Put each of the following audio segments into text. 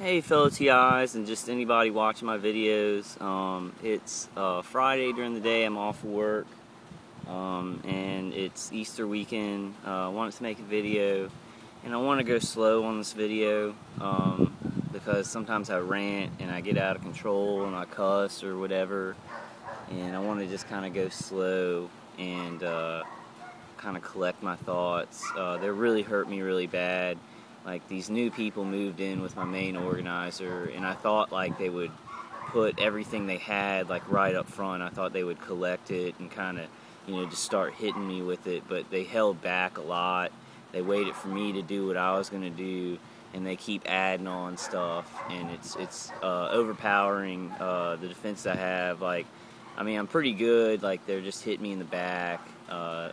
Hey fellow TIs and just anybody watching my videos. It's Friday during the day. I'm off work, and it's Easter weekend. I wanted to make a video, and I want to go slow on this video because sometimes I rant and I get out of control and I cuss or whatever, and I want to just kind of go slow and kind of collect my thoughts. They really hurt me really bad. Like, these new people moved in with my main organizer, and I thought like they would put everything they had like right up front. I thought they would collect it and kind of, just start hitting me with it, but they held back a lot. They waited for me to do what I was going to do, and they keep adding on stuff, and it's overpowering the defense I have. Like, I mean, I'm pretty good. Like, they're just hitting me in the back.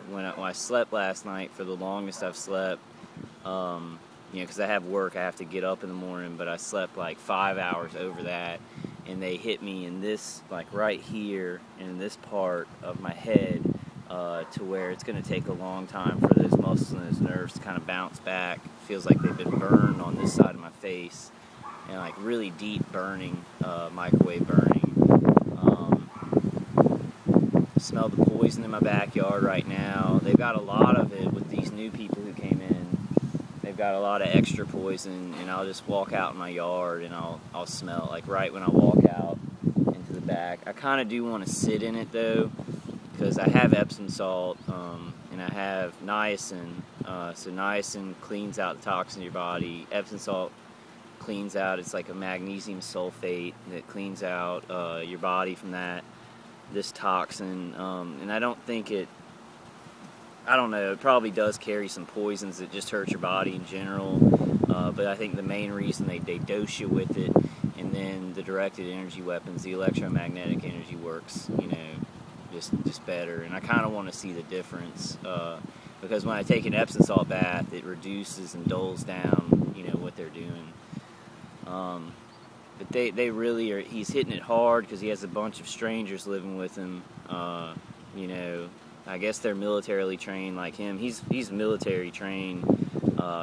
When I slept last night, for the longest I've slept, because I have work, I have to get up in the morning, but I slept like 5 hours over that, and they hit me in this, like right here, in this part of my head, to where it's going to take a long time for those muscles and those nerves to kind of bounce back. It feels like they've been burned on this side of my face, and like really deep burning, microwave burning. Smell the poison in my backyard right now. They've got a lot of it with these new people who came in. They've got a lot of extra poison, and I'll just walk out in my yard and I'll smell it, like right when I walk out into the back. I kind of do want to sit in it though, because I have Epsom salt and I have niacin. So niacin cleans out the toxin in your body. Epsom salt cleans out, it's like a magnesium sulfate that cleans out your body from this toxin, and I don't think I don't know, it probably does carry some poisons that just hurt your body in general, but I think the main reason they dose you with it, and then the directed energy weapons, the electromagnetic energy works, just better, and I kind of want to see the difference, because when I take an Epsom salt bath, it reduces and dulls down, what they're doing. But they really are, he's hitting it hard because he has a bunch of strangers living with him, I guess they're militarily trained like him. He's military trained,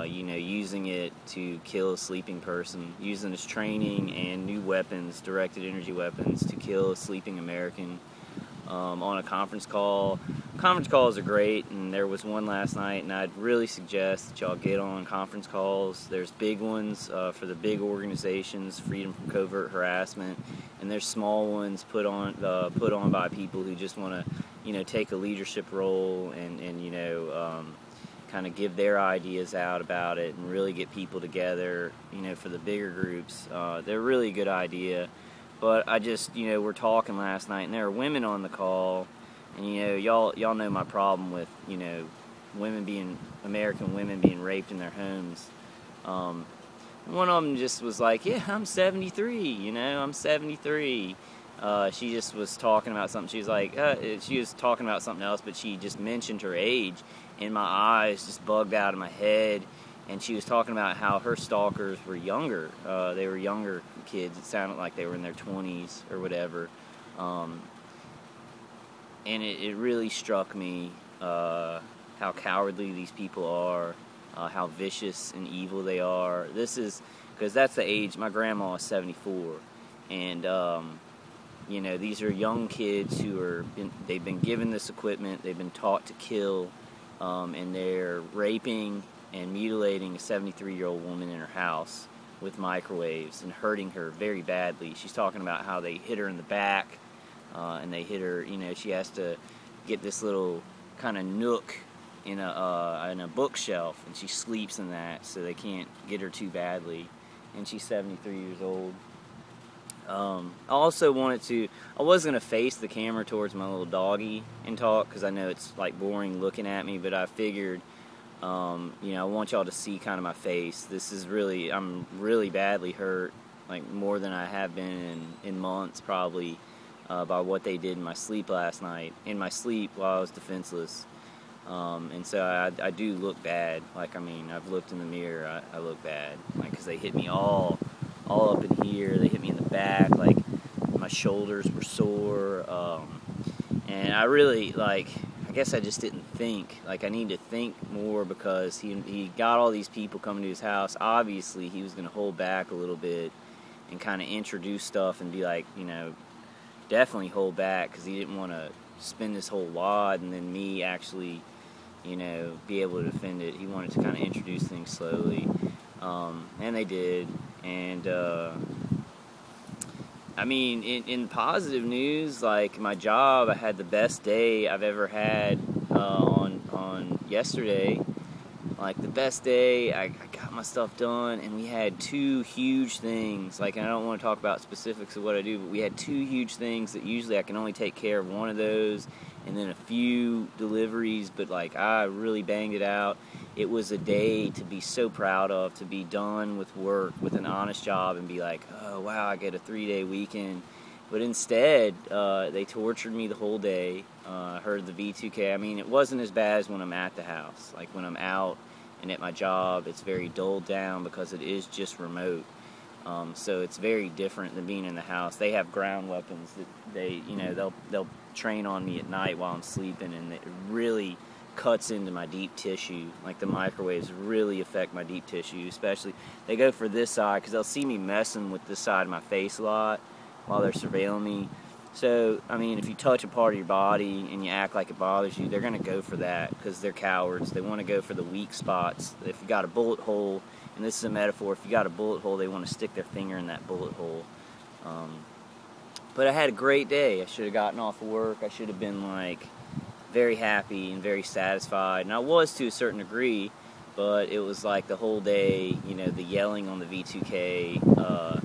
using it to kill a sleeping person, using his training and new weapons, directed energy weapons, to kill a sleeping American on a conference call. Conference calls are great, and there was one last night, and I'd really suggest that y'all get on conference calls. There's big ones for the big organizations, Freedom from Covert Harassment, and there's small ones put on by people who just want to, take a leadership role and kind of give their ideas out about it and really get people together, for the bigger groups. They're really a good idea. But I just, we're talking last night, and there are women on the call, and y'all know my problem with, American women being raped in their homes. One of them just was like, yeah, I'm 73, I'm 73. She just was talking about something. She was like, she was talking about something else, but she just mentioned her age, and my eyes just bugged out of my head. And she was talking about how her stalkers were younger. They were younger kids. It sounded like they were in their 20s or whatever. And it really struck me how cowardly these people are, how vicious and evil they are. This is, because that's the age, my grandma is 74. And, these are young kids who they've been given this equipment, they've been taught to kill, and they're raping and mutilating a 73-year-old woman in her house with microwaves and hurting her very badly. She's talking about how they hit her in the back, and they hit her, she has to get this little kind of nook in a bookshelf, and she sleeps in that so they can't get her too badly, and she's 73 years old. I also I was going to face the camera towards my little doggy and talk, because I know it's like boring looking at me, but I figured, I want y'all to see kind of my face. I'm really badly hurt, like more than I have been in months probably, by what they did in my sleep last night, while I was defenseless. And so I do look bad. Like, I've looked in the mirror, I look bad, like, because they hit me all up in here, they hit me in the back, like, my shoulders were sore, and I really, I guess I just didn't think. Like, I need to think more, because he got all these people coming to his house. Obviously, he was going to hold back a little bit and kind of introduce stuff and be like, you know, definitely hold back, because he didn't want to spend this whole wad and then me actually, you know, be able to defend it. He wanted to kind of introduce things slowly, and they did. And I mean, in positive news, like my job, I had the best day I've ever had on yesterday. Like, the best day. I got my stuff done, and we had 2 huge things. Like, and I don't want to talk about specifics of what I do, but we had 2 huge things that usually I can only take care of one of those, and then a few deliveries, but like, I really banged it out. It was a day to be so proud of, to be done with work, with an honest job, and be like, oh wow, I get a 3-day weekend. But instead, they tortured me the whole day. I heard the V2K. I mean, it wasn't as bad as when I'm at the house. Like, when I'm out and at my job, it's very dulled down because it is just remote. So it's very different than being in the house. They have ground weapons that they, you know, they'll train on me at night while I'm sleeping, and it really cuts into my deep tissue. Like, the microwaves really affect my deep tissue, especially they go for this side, because they'll see me messing with this side of my face a lot while they're surveilling me. So, I mean, if you touch a part of your body and you act like it bothers you, they're going to go for that, because they're cowards. They want to go for the weak spots. If you got a bullet hole, and this is a metaphor, if you got a bullet hole, they want to stick their finger in that bullet hole. But I had a great day. I should have gotten off of work. I should have been, like, very happy and very satisfied. And I was to a certain degree, but it was like the whole day, you know, the yelling on the V2K,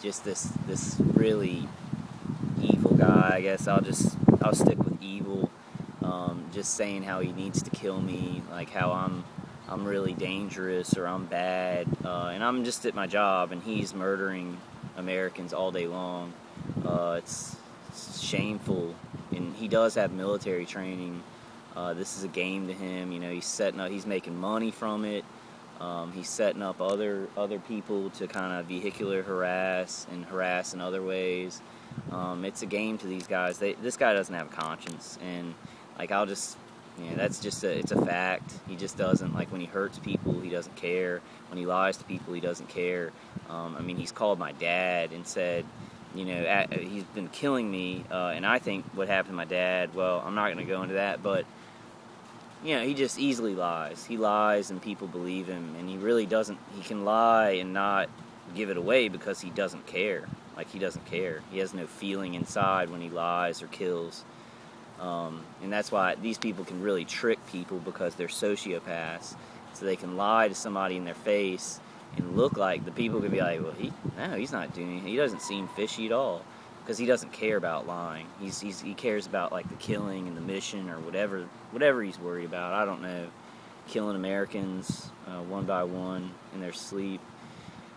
just this really evil guy. I guess I'll stick with evil. Just saying how he needs to kill me, like how I'm really dangerous, or I'm bad, and I'm just at my job, and he's murdering Americans all day long. It's shameful, and he does have military training. This is a game to him. You know, he's making money from it. He's setting up other people to kind of vehicular harass in other ways. It's a game to these guys. This guy doesn't have a conscience, and like, that's just it's a fact. He just doesn't, like, when he hurts people, he doesn't care. When he lies to people, he doesn't care. I mean, he's called my dad and said, you know, he's been killing me, and I think what happened to my dad, well, I'm not going to go into that, but, you know, he just easily lies. He lies and people believe him, and he really doesn't, he can lie and not give it away because he doesn't care. Like, he doesn't care. He has no feeling inside when he lies or kills. And that's why these people can really trick people, because they're sociopaths. So they can lie to somebody in their face and look like, the people could be like, well, he's not doing it. He doesn't seem fishy at all, because he doesn't care about lying. He cares about, like, the killing and the mission, or whatever he's worried about. I don't know. Killing Americans one by one in their sleep.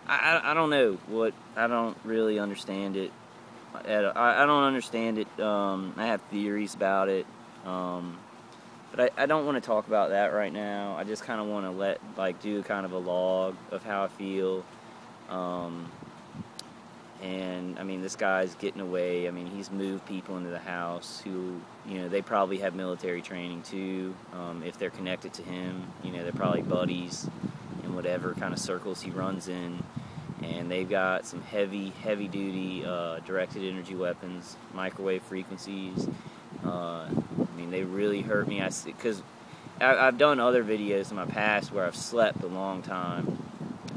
I don't know what. I don't really understand it. I don't understand it. I have theories about it, but I don't want to talk about that right now. I just kind of want to do kind of a log of how I feel. And I mean, this guy's getting away. I mean, he's moved people into the house who, you know, they probably have military training too. If they're connected to him, you know, they're probably buddies in whatever kind of circles he runs in. And they've got some heavy duty directed energy weapons, microwave frequencies. I mean, they really hurt me. Because I've done other videos in my past where I've slept a long time.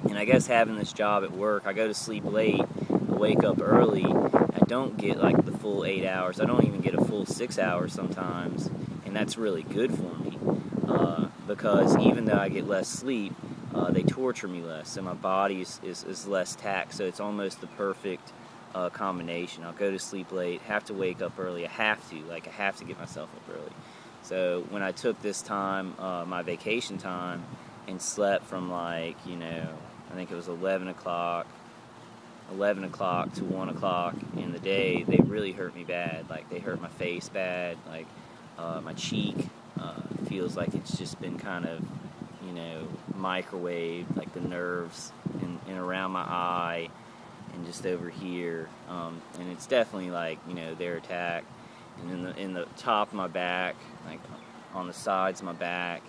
And I guess having this job at work, I go to sleep late, I wake up early, I don't get like the full 8 hours. I don't even get a full 6 hours sometimes. And that's really good for me. Because even though I get less sleep, they torture me less, so my body is less taxed, so it's almost the perfect combination. I'll go to sleep late, have to wake up early, I have to get myself up early. So when I took this time, my vacation time, and slept from, like, you know, I think it was 11 o'clock to 1 o'clock in the day, they really hurt me bad. Like, they hurt my face bad, like my cheek feels like it's just been kind of, you know, microwave, like the nerves and around my eye and just over here, and it's definitely, like, you know, their attack, and in the top of my back, like on the sides, my back.